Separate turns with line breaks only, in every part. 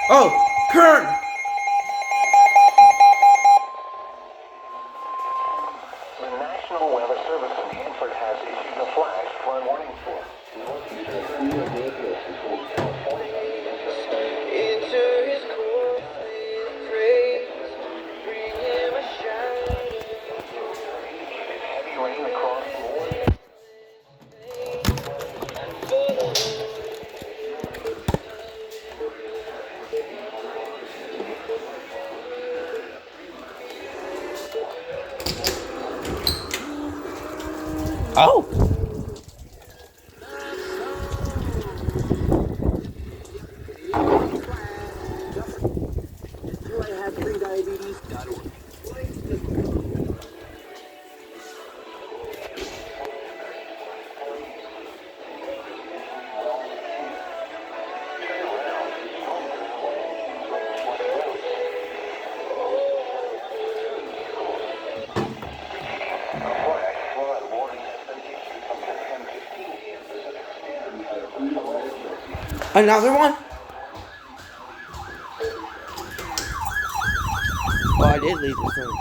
Oh, Kern!
The National Weather Service in Hanford has issued a flash flood warning for northeastern California.
Enter his court with praise, bring him a shout.
Heavy rain across more.
Oh! Another one? Oh, I did leave this one.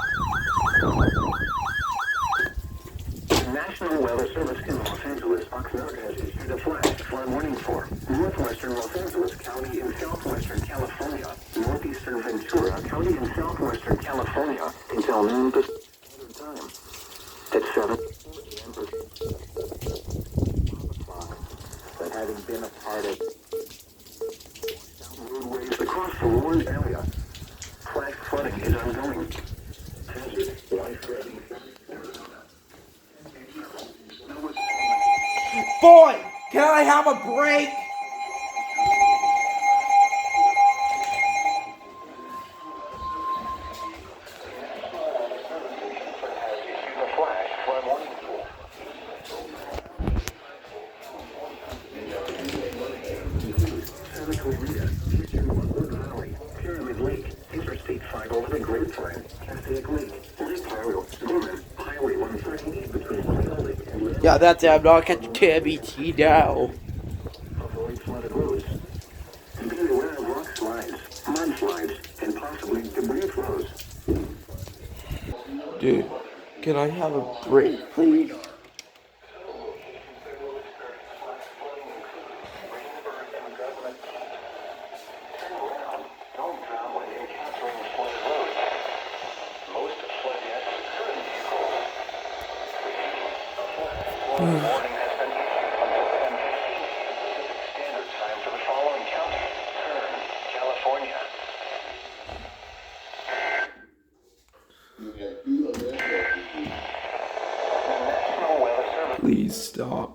The National Weather Service in Los Angeles, Oxnard, has issued a flash flood warning for northwestern Los Angeles County in southwestern California, northeastern Ventura County in southwestern California until noon Pacific time. At 7 a.m. that having been a part of roadways across the warned area, flash flooding is ongoing. Hazard, life-threatening.
Boy, can I have a break? Yeah, that's it. I'm not catching KBT now.
Avoid flooded roads. And be aware of rock slides, mudslides, and possibly debris flows.
Dude, can I have a break, please?
Warning has been issued until 10:15 Standard Time for the following county: Kern, California. The National Weather Service.
Please stop.